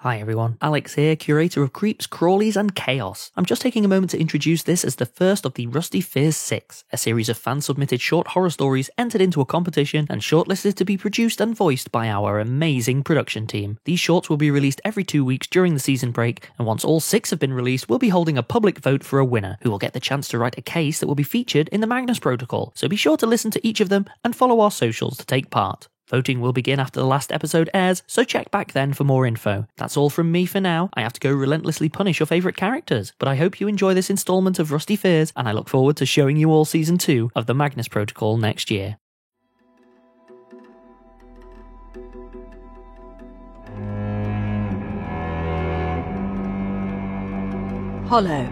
Hi everyone, Alex here, curator of Creeps, Crawlies and Chaos. I'm just taking a moment to introduce this as the first of the Rusty Fears 6, a series of fan-submitted short horror stories entered into a competition and shortlisted to be produced and voiced by our amazing production team. These shorts will be released every 2 weeks during the season break, and once all 6 have been released, we'll be holding a public vote for a winner, who will get the chance to write a case that will be featured in the Magnus Protocol, so be sure to listen to each of them and follow our socials to take part. Voting will begin after the last episode airs, so check back then for more info. That's all from me for now. I have to go relentlessly punish your favourite characters, but I hope you enjoy this instalment of Rusty Fears, and I look forward to showing you all Season 2 of the Magnus Protocol next year. Hollow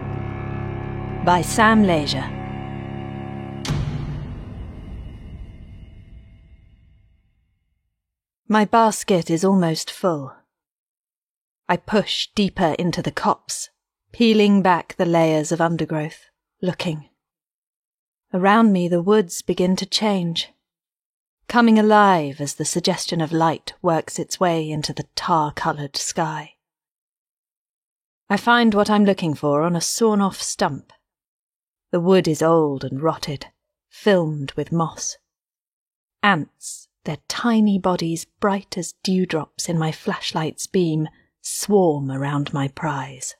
by Sam Leisure. My basket is almost full. I push deeper into the copse, peeling back the layers of undergrowth, looking. Around me the woods begin to change, coming alive as the suggestion of light works its way into the tar-coloured sky. I find what I'm looking for on a sawn-off stump. The wood is old and rotted, filmed with moss. Ants, their tiny bodies bright as dewdrops in my flashlight's beam, swarm around my prize.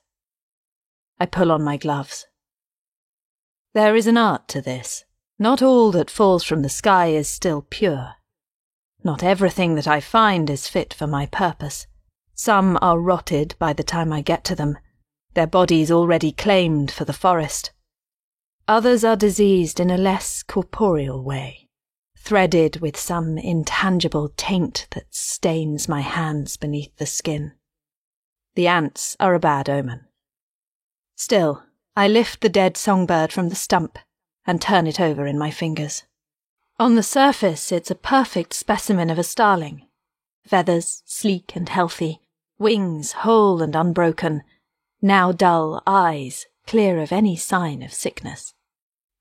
I pull on my gloves. There is an art to this. Not all that falls from the sky is still pure. Not everything that I find is fit for my purpose. Some are rotted by the time I get to them, their bodies already claimed for the forest. Others are diseased in a less corporeal way, threaded with some intangible taint that stains my hands beneath the skin. The ants are a bad omen. Still, I lift the dead songbird from the stump and turn it over in my fingers. On the surface, it's a perfect specimen of a starling. Feathers sleek and healthy, wings whole and unbroken, now dull eyes clear of any sign of sickness.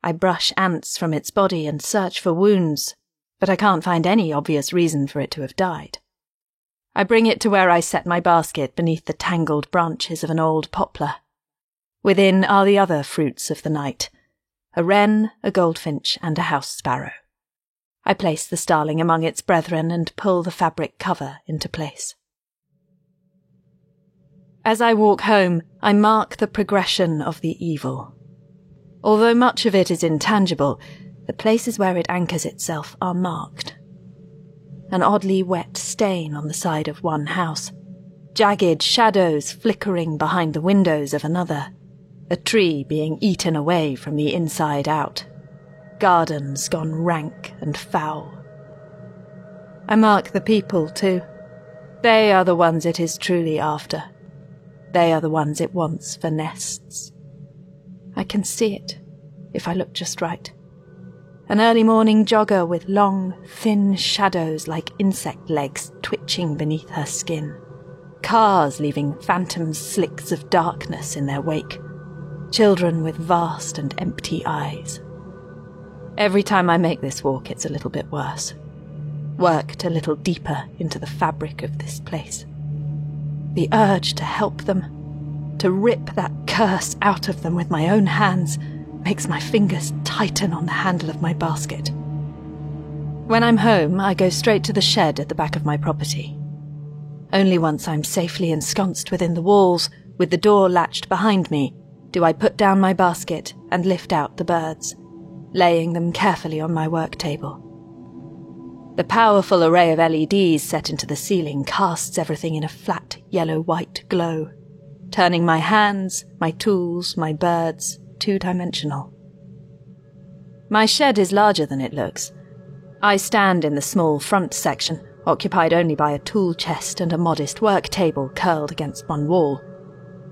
I brush ants from its body and search for wounds, but I can't find any obvious reason for it to have died. I bring it to where I set my basket beneath the tangled branches of an old poplar. Within are the other fruits of the night, a wren, a goldfinch, and a house sparrow. I place the starling among its brethren and pull the fabric cover into place. As I walk home, I mark the progression of the evil. Although much of it is intangible, the places where it anchors itself are marked. An oddly wet stain on the side of one house, jagged shadows flickering behind the windows of another, a tree being eaten away from the inside out, gardens gone rank and foul. I mark the people, too. They are the ones it is truly after. They are the ones it wants for nests. I can see it, if I look just right. An early morning jogger with long, thin shadows like insect legs twitching beneath her skin. Cars leaving phantom slicks of darkness in their wake. Children with vast and empty eyes. Every time I make this walk, it's a little bit worse. Worked a little deeper into the fabric of this place. The urge to help them, to rip that curse out of them with my own hands, makes my fingers tighten on the handle of my basket. When I'm home, I go straight to the shed at the back of my property. Only once I'm safely ensconced within the walls, with the door latched behind me, do I put down my basket and lift out the birds, laying them carefully on my work table. The powerful array of LEDs set into the ceiling casts everything in a flat yellow-white glow, turning my hands, my tools, my birds two-dimensional. My shed is larger than it looks. I stand in the small front section, occupied only by a tool chest and a modest work table curled against one wall.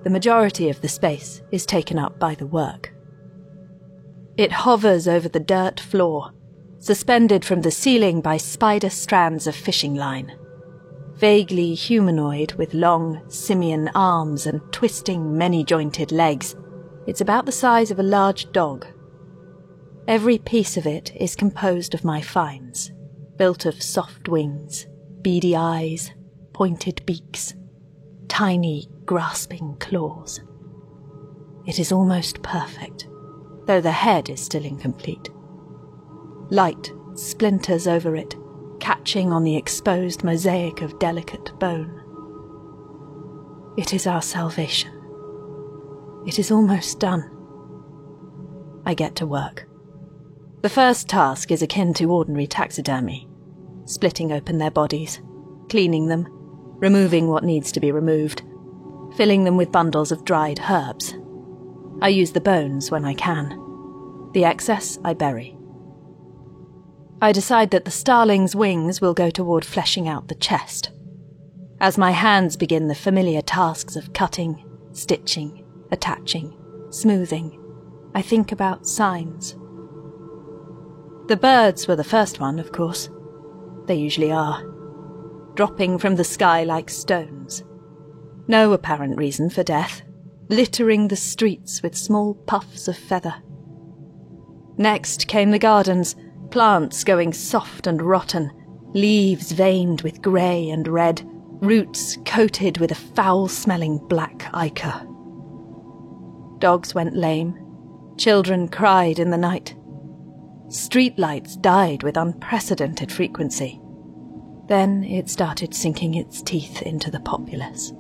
The majority of the space is taken up by the work. It hovers over the dirt floor, suspended from the ceiling by spider strands of fishing line. Vaguely humanoid with long, simian arms and twisting, many-jointed legs, it's about the size of a large dog. Every piece of it is composed of my finds, built of soft wings, beady eyes, pointed beaks. tiny, grasping claws. It is almost perfect, though the head is still incomplete. Light splinters over it, catching on the exposed mosaic of delicate bone. It is our salvation. It is almost done. I get to work. The first task is akin to ordinary taxidermy, splitting open their bodies, cleaning them, removing what needs to be removed, filling them with bundles of dried herbs. I use the bones when I can. The excess I bury. I decide that the starling's wings will go toward fleshing out the chest. As my hands begin the familiar tasks of cutting, stitching, attaching, smoothing, I think about signs. The birds were the first one, of course. They usually are. Dropping from the sky like stones. No apparent reason for death, littering the streets with small puffs of feather. Next came the gardens, plants going soft and rotten, leaves veined with grey and red, roots coated with a foul-smelling black ichor. Dogs went lame. Children cried in the night. Streetlights died with unprecedented frequency. Then it started sinking its teeth into the populace.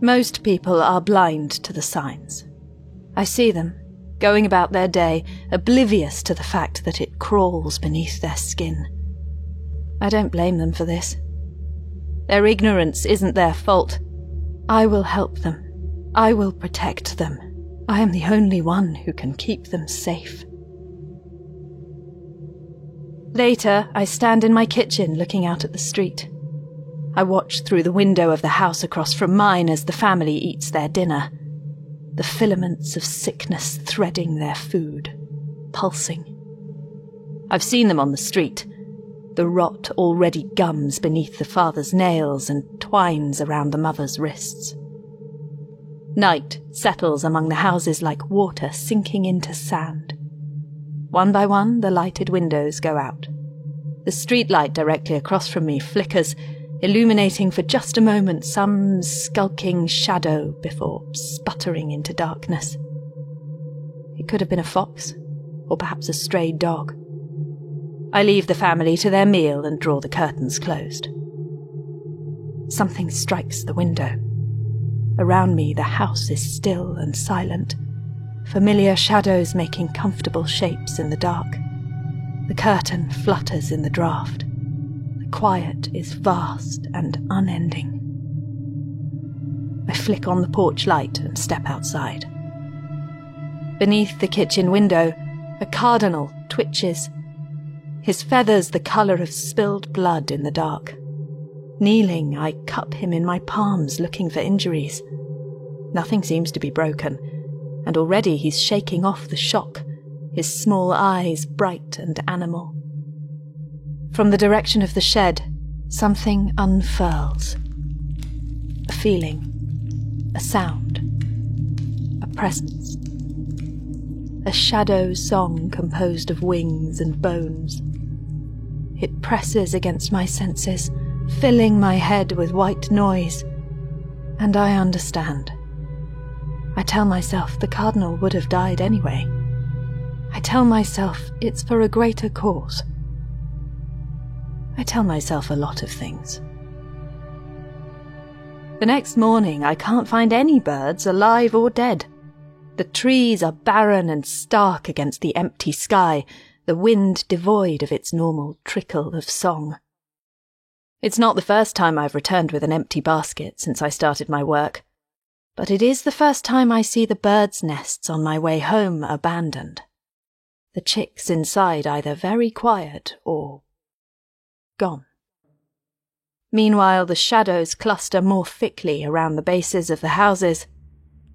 Most people are blind to the signs. I see them, going about their day, oblivious to the fact that it crawls beneath their skin. I don't blame them for this. Their ignorance isn't their fault. I will help them. I will protect them. I am the only one who can keep them safe. Later, I stand in my kitchen looking out at the street. I watch through the window of the house across from mine as the family eats their dinner. The filaments of sickness threading their food, pulsing. I've seen them on the street. The rot already gums beneath the father's nails and twines around the mother's wrists. Night settles among the houses like water sinking into sand. One by one, the lighted windows go out. The streetlight directly across from me flickers, illuminating for just a moment some skulking shadow before sputtering into darkness. It could have been a fox, or perhaps a stray dog. I leave the family to their meal and draw the curtains closed. Something strikes the window. Around me, the house is still and silent, familiar shadows making comfortable shapes in the dark. The curtain flutters in the draught. The quiet is vast and unending. I flick on the porch light and step outside. Beneath the kitchen window, a cardinal twitches, his feathers the colour of spilled blood in the dark. Kneeling, I cup him in my palms, looking for injuries. Nothing seems to be broken, and already he's shaking off the shock, his small eyes bright and animal. From the direction of the shed, something unfurls. A feeling, a sound, a presence. A shadow song composed of wings and bones. It presses against my senses, filling my head with white noise, and I understand. I tell myself the cardinal would have died anyway. I tell myself it's for a greater cause. I tell myself a lot of things. The next morning, I can't find any birds, alive or dead. The trees are barren and stark against the empty sky, the wind devoid of its normal trickle of song. It's not the first time I've returned with an empty basket since I started my work, but it is the first time I see the birds' nests on my way home abandoned. The chicks inside either very quiet or gone. Meanwhile, the shadows cluster more thickly around the bases of the houses.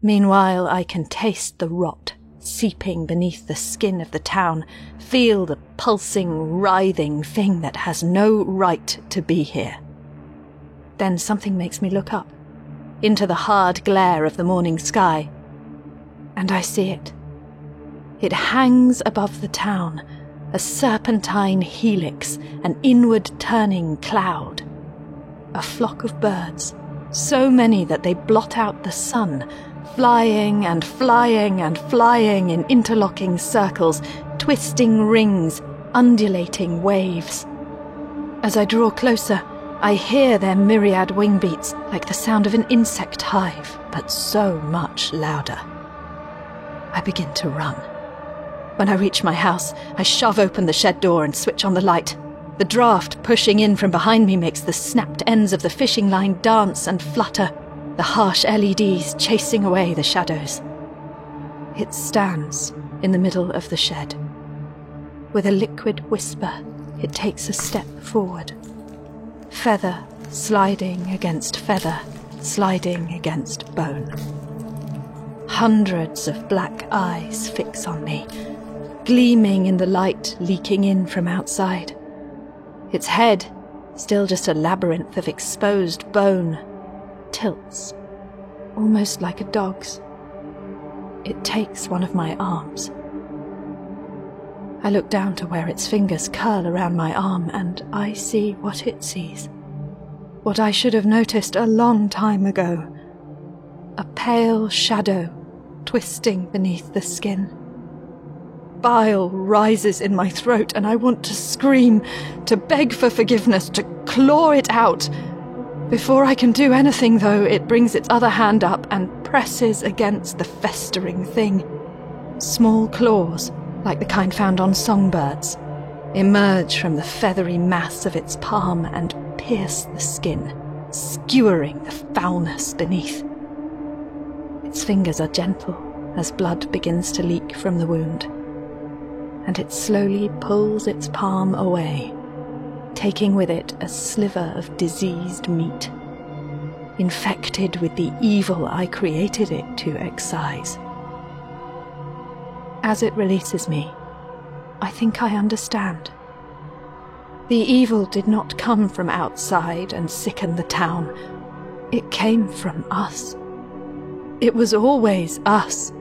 Meanwhile, I can taste the rot seeping beneath the skin of the town, feel the pulsing, writhing thing that has no right to be here. Then something makes me look up, into the hard glare of the morning sky, and I see it. It hangs above the town, a serpentine helix, an inward-turning cloud. A flock of birds, So many that they blot out the sun, flying and flying and flying in interlocking circles, twisting rings, undulating waves. As I draw closer, I hear their myriad wing beats like the sound of an insect hive, but so much louder. I begin to run. When I reach my house, I shove open the shed door and switch on the light. The draft pushing in from behind me makes the snapped ends of the fishing line dance and flutter, the harsh LEDs chasing away the shadows. It stands in the middle of the shed. With a liquid whisper, it takes a step forward. Feather sliding against feather, sliding against bone. Hundreds of black eyes fix on me, gleaming in the light leaking in from outside. Its head, still just a labyrinth of exposed bone, tilts, almost like a dog's. It takes one of my arms. I look down to where its fingers curl around my arm, and I see what it sees. What I should have noticed a long time ago. A pale shadow twisting beneath the skin. Bile rises in my throat, and I want to scream, to beg for forgiveness, to claw it out. Before I can do anything, though, it brings its other hand up and presses against the festering thing. Small claws, like the kind found on songbirds, emerge from the feathery mass of its palm and pierce the skin, skewering the foulness beneath. Its fingers are gentle as blood begins to leak from the wound, and it slowly pulls its palm away, taking with it a sliver of diseased meat, infected with the evil I created it to excise. As it releases me, I think I understand. The evil did not come from outside and sicken the town. It came from us. It was always us.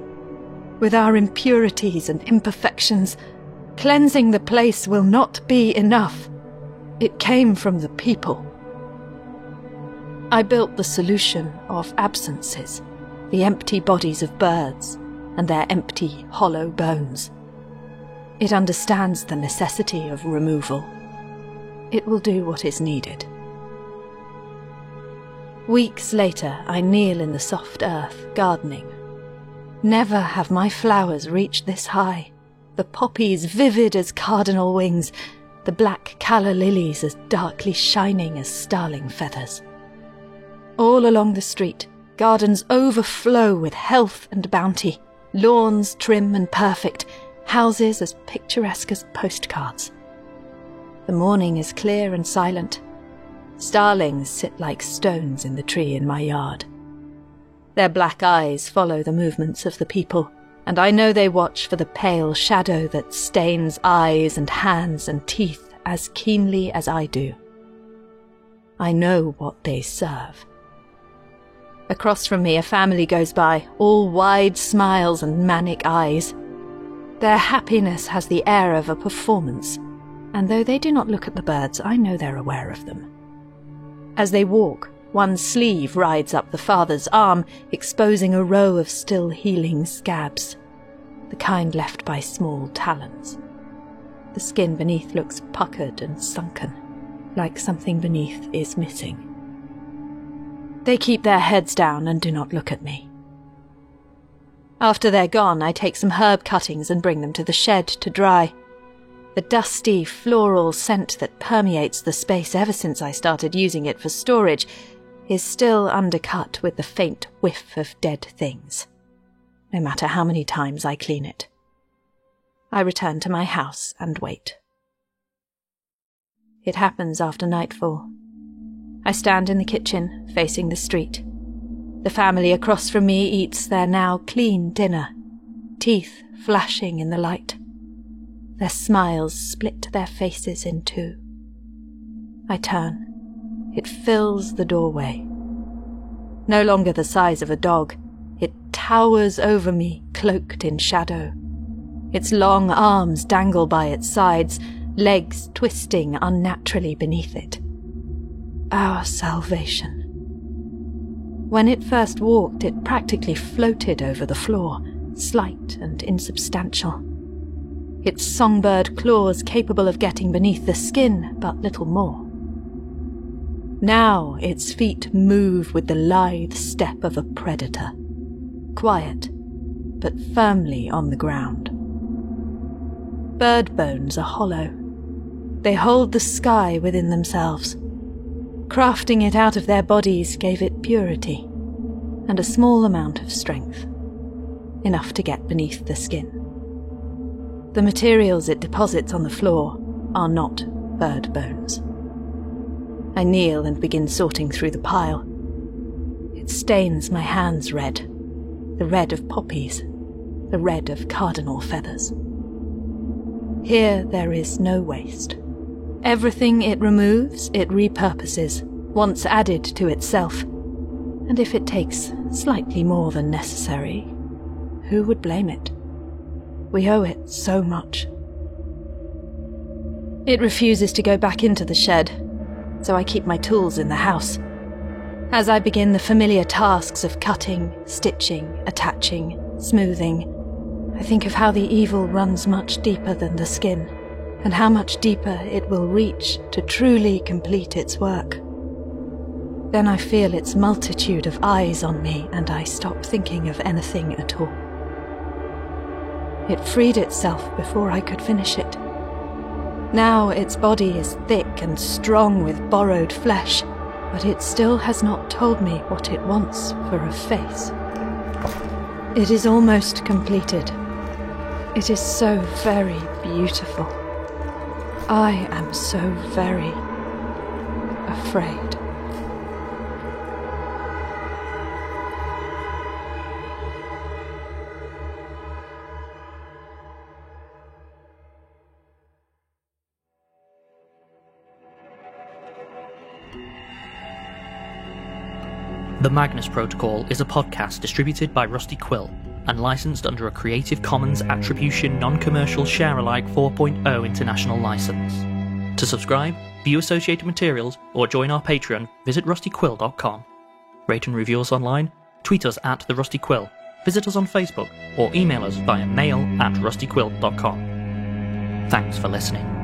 With our impurities and imperfections, cleansing the place will not be enough. It came from the people. I built the solution of absences, the empty bodies of birds, and their empty, hollow bones. It understands the necessity of removal. It will do what is needed. Weeks later, I kneel in the soft earth, gardening. Never have my flowers reached this high, the poppies vivid as cardinal wings, the black calla lilies as darkly shining as starling feathers. All along the street, gardens overflow with health and bounty, lawns trim and perfect, houses as picturesque as postcards. The morning is clear and silent. Starlings sit like stones in the tree in my yard. Their black eyes follow the movements of the people, and I know they watch for the pale shadow that stains eyes and hands and teeth as keenly as I do. I know what they serve. Across from me, a family goes by, all wide smiles and manic eyes. Their happiness has the air of a performance, and though they do not look at the birds, I know they're aware of them. As they walk, one sleeve rides up the father's arm, exposing a row of still healing scabs, the kind left by small talons. The skin beneath looks puckered and sunken, like something beneath is missing. They keep their heads down and do not look at me. After they're gone, I take some herb cuttings and bring them to the shed to dry. The dusty, floral scent that permeates the space ever since I started using it for storage is still undercut with the faint whiff of dead things, no matter how many times I clean it. I return to my house and wait. It happens after nightfall. I stand in the kitchen, facing the street. The family across from me eats their now clean dinner, teeth flashing in the light. Their smiles split their faces in two. I turn. It fills the doorway. No longer the size of a dog, it towers over me, cloaked in shadow. Its long arms dangle by its sides, legs twisting unnaturally beneath it. Our salvation. When it first walked, it practically floated over the floor, slight and insubstantial. Its songbird claws capable of getting beneath the skin, but little more. Now its feet move with the lithe step of a predator, quiet, but firmly on the ground. Bird bones are hollow. They hold the sky within themselves. Crafting it out of their bodies gave it purity and a small amount of strength, enough to get beneath the skin. The materials it deposits on the floor are not bird bones. I kneel and begin sorting through the pile. It stains my hands red, the red of poppies, the red of cardinal feathers. Here there is no waste. Everything it removes, it repurposes, once added to itself. And if it takes slightly more than necessary, who would blame it? We owe it so much. It refuses to go back into the shed, so I keep my tools in the house. As I begin the familiar tasks of cutting, stitching, attaching, smoothing, I think of how the evil runs much deeper than the skin, and how much deeper it will reach to truly complete its work. Then I feel its multitude of eyes on me, and I stop thinking of anything at all. It freed itself before I could finish it. Now its body is thick and strong with borrowed flesh, but it still has not told me what it wants for a face. It is almost completed. It is so very beautiful. I am so very afraid. The Magnus Protocol is a podcast distributed by Rusty Quill and licensed under a Creative Commons Attribution Non-Commercial Share-alike 4.0 international license. To subscribe, view associated materials, or join our Patreon, visit rustyquill.com. Rate and review us online, tweet us at The Rusty Quill, visit us on Facebook, or email us via mail@rustyquill.com. Thanks for listening.